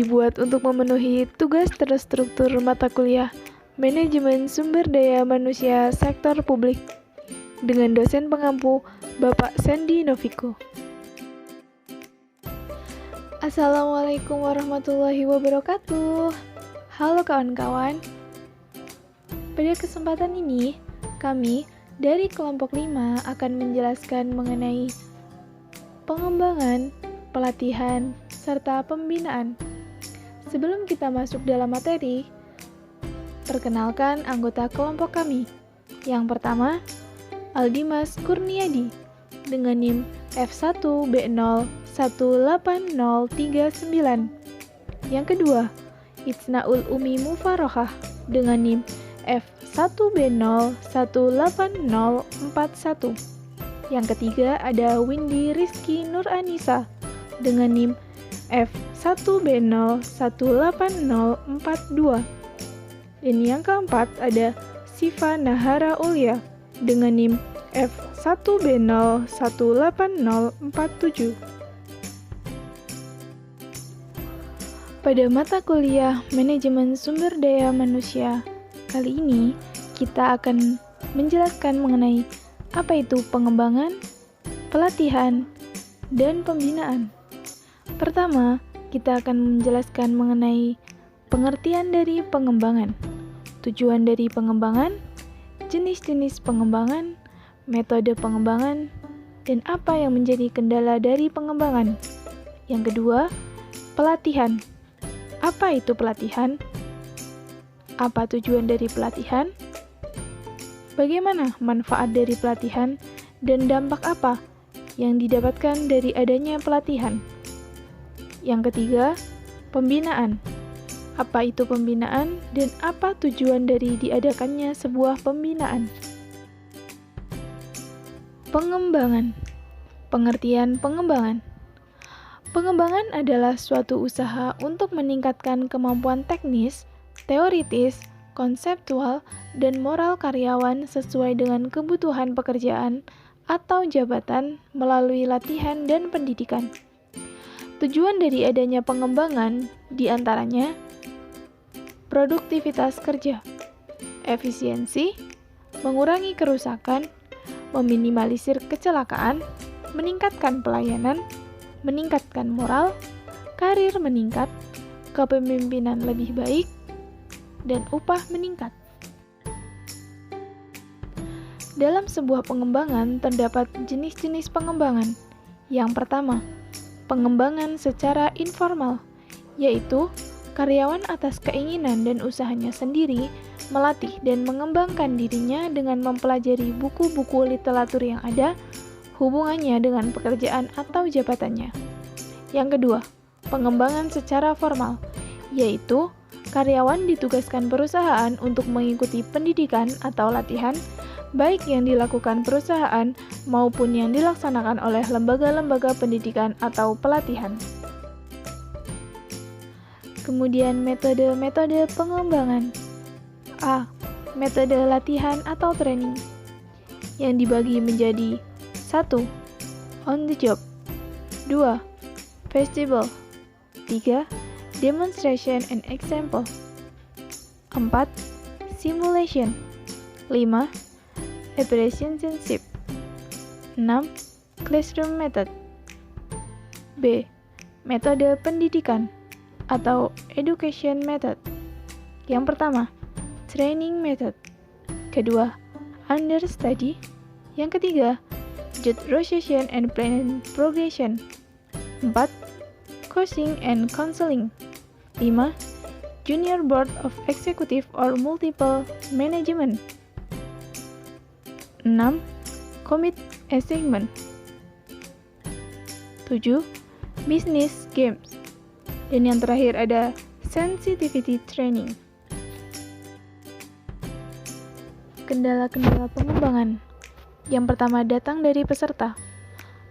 dibuat untuk memenuhi tugas terstruktur mata kuliah Manajemen Sumber Daya Manusia Sektor Publik dengan dosen pengampu Bapak Sandy Noviko. Assalamualaikum warahmatullahi wabarakatuh. Halo kawan-kawan. Pada kesempatan ini, kami dari kelompok 5 akan menjelaskan mengenai pengembangan, pelatihan, serta pembinaan. Sebelum kita masuk dalam materi, perkenalkan anggota kelompok kami. Yang pertama, Aldimas Kurniadi dengan NIM F1B018039. Yang kedua, Itsnaul Umi Mufarohah dengan NIM F1B018041. Yang ketiga ada Windy Rizky Nur Anissa dengan NIM F1B018042. Dan yang keempat ada Siva Nahara Ulya dengan NIM F1B018047. Pada mata kuliah Manajemen Sumber Daya Manusia, kali ini kita akan menjelaskan mengenai apa itu pengembangan, pelatihan, dan pembinaan. Pertama, kita akan menjelaskan mengenai pengertian dari pengembangan, tujuan dari pengembangan, jenis-jenis pengembangan, metode pengembangan, dan apa yang menjadi kendala dari pengembangan. Yang kedua, pelatihan. Apa itu pelatihan? Apa tujuan dari pelatihan? Bagaimana manfaat dari pelatihan dan dampak apa yang didapatkan dari adanya pelatihan? Yang ketiga, pembinaan. Apa itu pembinaan dan apa tujuan dari diadakannya sebuah pembinaan? Pengembangan. Pengertian pengembangan. Pengembangan adalah suatu usaha untuk meningkatkan kemampuan teknis, teoritis, konseptual, dan moral karyawan sesuai dengan kebutuhan pekerjaan atau jabatan melalui latihan dan pendidikan. Tujuan dari adanya pengembangan diantaranya produktivitas kerja, efisiensi, mengurangi kerusakan, meminimalisir kecelakaan, meningkatkan pelayanan, meningkatkan moral, karir meningkat, kepemimpinan lebih baik, dan upah meningkat. Dalam sebuah pengembangan terdapat jenis-jenis pengembangan. Yang pertama, pengembangan secara informal, yaitu karyawan atas keinginan dan usahanya sendiri melatih dan mengembangkan dirinya dengan mempelajari buku-buku literatur yang ada hubungannya dengan pekerjaan atau jabatannya. Yang kedua, pengembangan secara formal, yaitu karyawan ditugaskan perusahaan untuk mengikuti pendidikan atau latihan, baik yang dilakukan perusahaan maupun yang dilaksanakan oleh lembaga-lembaga pendidikan atau pelatihan. Kemudian metode-metode pengembangan. A. Metode latihan atau training yang dibagi menjadi 1. On the job 2. Festival 3. Demonstration and example 4. Simulation 5. Apprenticeship 6. Classroom method. B. Metode pendidikan atau education method. Yang pertama, training method. Kedua, understudy. Yang ketiga, job rotation and plan progression. 4. Coaching and counseling. 5. Junior board of executive or multiple management. 6. Commit assignment. 7. Business games. Dan yang terakhir ada sensitivity training. Kendala-kendala pengembangan. Yang pertama datang dari peserta.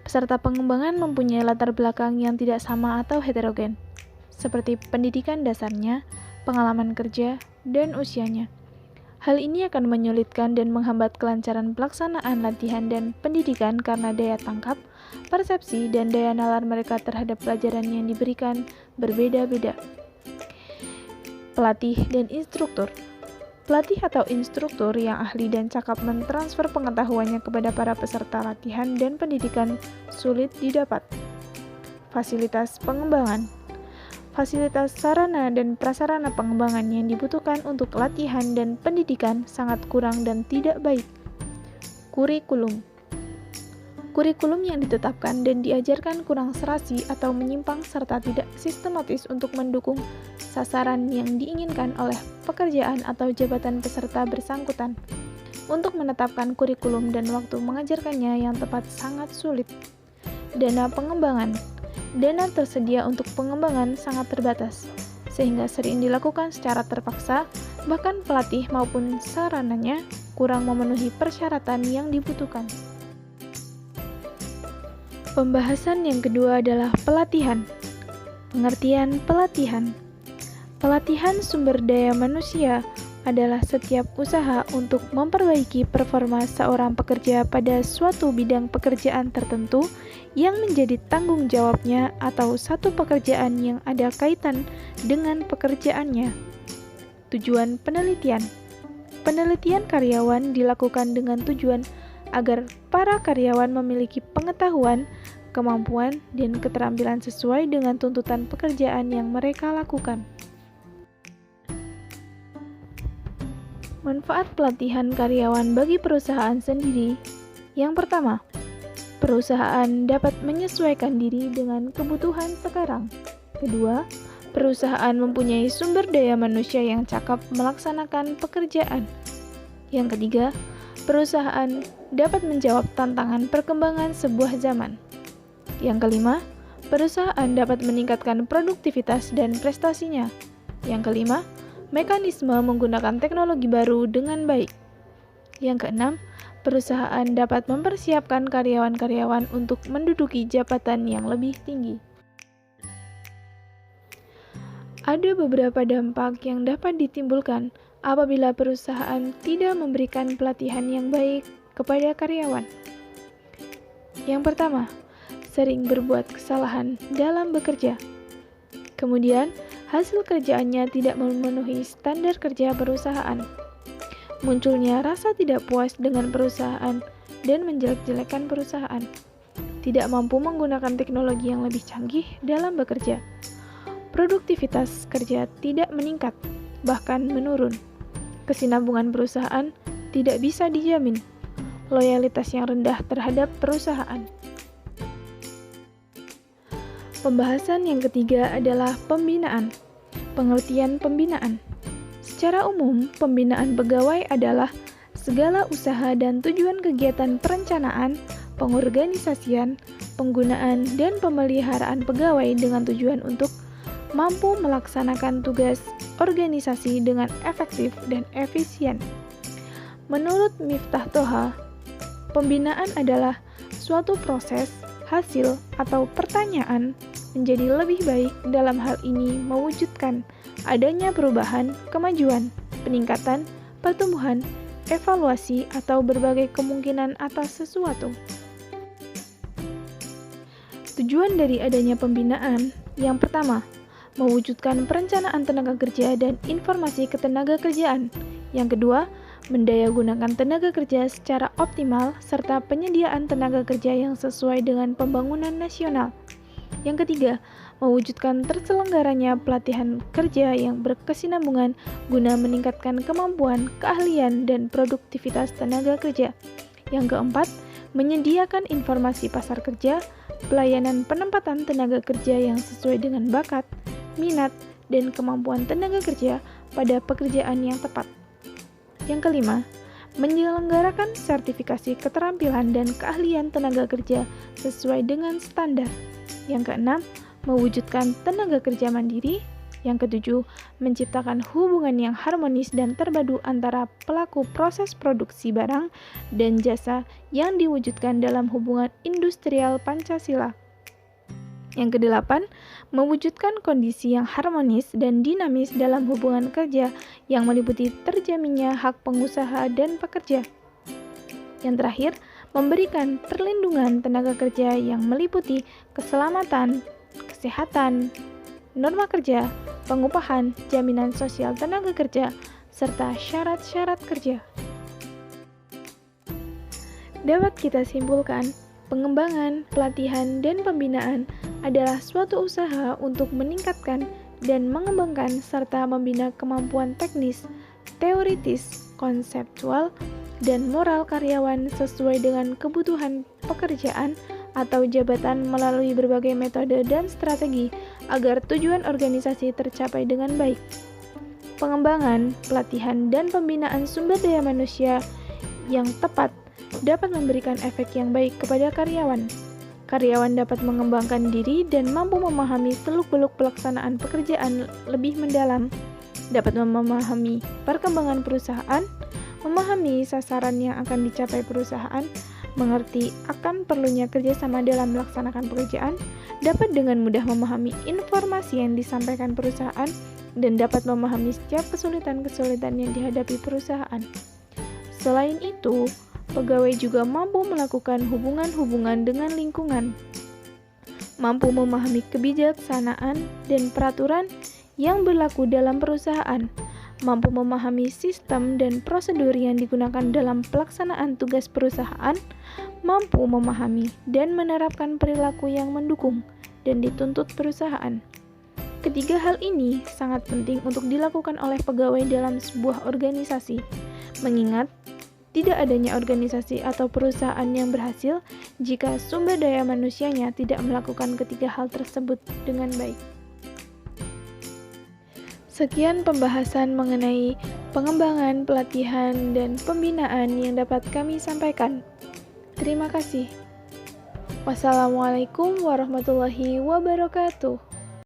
Peserta pengembangan mempunyai latar belakang yang tidak sama atau heterogen, seperti pendidikan dasarnya, pengalaman kerja, dan usianya. Hal ini akan menyulitkan dan menghambat kelancaran pelaksanaan latihan dan pendidikan karena daya tangkap, persepsi, dan daya nalar mereka terhadap pelajaran yang diberikan berbeda-beda. Pelatih dan instruktur. Pelatih atau instruktur yang ahli dan cakap mentransfer pengetahuannya kepada para peserta latihan dan pendidikan sulit didapat. Fasilitas pengembangan. Fasilitas sarana dan prasarana pengembangan yang dibutuhkan untuk latihan dan pendidikan sangat kurang dan tidak baik. Kurikulum. Kurikulum yang ditetapkan dan diajarkan kurang serasi atau menyimpang serta tidak sistematis untuk mendukung sasaran yang diinginkan oleh pekerjaan atau jabatan peserta bersangkutan. Untuk menetapkan kurikulum dan waktu mengajarkannya yang tepat sangat sulit. Dana pengembangan. Dana tersedia untuk pengembangan sangat terbatas, sehingga sering dilakukan secara terpaksa, bahkan pelatih maupun sarananya kurang memenuhi persyaratan yang dibutuhkan. Pembahasan yang kedua adalah pelatihan. Pengertian pelatihan. Pelatihan sumber daya manusia adalah setiap usaha untuk memperbaiki performa seorang pekerja pada suatu bidang pekerjaan tertentu yang menjadi tanggung jawabnya atau satu pekerjaan yang ada kaitan dengan pekerjaannya. Tujuan penelitian. Penelitian karyawan dilakukan dengan tujuan agar para karyawan memiliki pengetahuan, kemampuan, dan keterampilan sesuai dengan tuntutan pekerjaan yang mereka lakukan. Manfaat pelatihan karyawan bagi perusahaan sendiri. Yang pertama, perusahaan dapat menyesuaikan diri dengan kebutuhan sekarang. Kedua, perusahaan mempunyai sumber daya manusia yang cakap melaksanakan pekerjaan. Yang ketiga, perusahaan dapat menjawab tantangan perkembangan sebuah zaman. Yang kelima, perusahaan dapat meningkatkan produktivitas dan prestasinya. Yang kelima, mekanisme menggunakan teknologi baru dengan baik. Yang keenam, perusahaan dapat mempersiapkan karyawan-karyawan untuk menduduki jabatan yang lebih tinggi. Ada beberapa dampak yang dapat ditimbulkan apabila perusahaan tidak memberikan pelatihan yang baik kepada karyawan. Yang pertama, sering berbuat kesalahan dalam bekerja. Kemudian, hasil kerjaannya tidak memenuhi standar kerja perusahaan. Munculnya rasa tidak puas dengan perusahaan dan menjelek-jelekan perusahaan. Tidak mampu menggunakan teknologi yang lebih canggih dalam bekerja. Produktivitas kerja tidak meningkat, bahkan menurun. Kesinambungan perusahaan tidak bisa dijamin. Loyalitas yang rendah terhadap perusahaan. Pembahasan yang ketiga adalah pembinaan. Pengertian pembinaan. Secara umum, pembinaan pegawai adalah segala usaha dan tujuan kegiatan perencanaan, pengorganisasian, penggunaan, dan pemeliharaan pegawai dengan tujuan untuk mampu melaksanakan tugas organisasi dengan efektif dan efisien. Menurut Miftah Toha, pembinaan adalah suatu proses, hasil, atau pertanyaan menjadi lebih baik. Dalam hal ini mewujudkan adanya perubahan, kemajuan, peningkatan, pertumbuhan, evaluasi, atau berbagai kemungkinan atas sesuatu. Tujuan dari adanya pembinaan, yang pertama, mewujudkan perencanaan tenaga kerja dan informasi ketenagakerjaan. Yang kedua, mendayagunakan tenaga kerja secara optimal serta penyediaan tenaga kerja yang sesuai dengan pembangunan nasional. Yang ketiga, mewujudkan terselenggaranya pelatihan kerja yang berkesinambungan guna meningkatkan kemampuan, keahlian, dan produktivitas tenaga kerja. Yang keempat, menyediakan informasi pasar kerja, pelayanan penempatan tenaga kerja yang sesuai dengan bakat, minat, dan kemampuan tenaga kerja pada pekerjaan yang tepat. Yang kelima, menyelenggarakan sertifikasi keterampilan dan keahlian tenaga kerja sesuai dengan standar. Yang keenam, mewujudkan tenaga kerja mandiri. Yang ketujuh, menciptakan hubungan yang harmonis dan terpadu antara pelaku proses produksi barang dan jasa yang diwujudkan dalam hubungan industrial Pancasila. Yang kedelapan, mewujudkan kondisi yang harmonis dan dinamis dalam hubungan kerja yang meliputi terjaminnya hak pengusaha dan pekerja. Yang terakhir, memberikan perlindungan tenaga kerja yang meliputi keselamatan, kesehatan, norma kerja, pengupahan, jaminan sosial tenaga kerja, serta syarat-syarat kerja. Dapat kita simpulkan, pengembangan, pelatihan, dan pembinaan adalah suatu usaha untuk meningkatkan dan mengembangkan serta membina kemampuan teknis, teoritis, konseptual, dan moral karyawan sesuai dengan kebutuhan pekerjaan atau jabatan melalui berbagai metode dan strategi agar tujuan organisasi tercapai dengan baik. Pengembangan, pelatihan, dan pembinaan sumber daya manusia yang tepat dapat memberikan efek yang baik kepada karyawan. Karyawan dapat mengembangkan diri dan mampu memahami seluk-beluk pelaksanaan pekerjaan lebih mendalam, dapat memahami perkembangan perusahaan, memahami sasaran yang akan dicapai perusahaan, mengerti akan perlunya kerjasama dalam melaksanakan pekerjaan, dapat dengan mudah memahami informasi yang disampaikan perusahaan, dan dapat memahami setiap kesulitan-kesulitan yang dihadapi perusahaan. Selain itu, pegawai juga mampu melakukan hubungan-hubungan dengan lingkungan, mampu memahami kebijaksanaan dan peraturan yang berlaku dalam perusahaan, mampu memahami sistem dan prosedur yang digunakan dalam pelaksanaan tugas perusahaan, mampu memahami dan menerapkan perilaku yang mendukung dan dituntut perusahaan. Ketiga hal ini sangat penting untuk dilakukan oleh pegawai dalam sebuah organisasi, mengingat tidak adanya organisasi atau perusahaan yang berhasil jika sumber daya manusianya tidak melakukan ketiga hal tersebut dengan baik. Sekian pembahasan mengenai pengembangan, pelatihan, dan pembinaan yang dapat kami sampaikan. Terima kasih. Wassalamualaikum warahmatullahi wabarakatuh.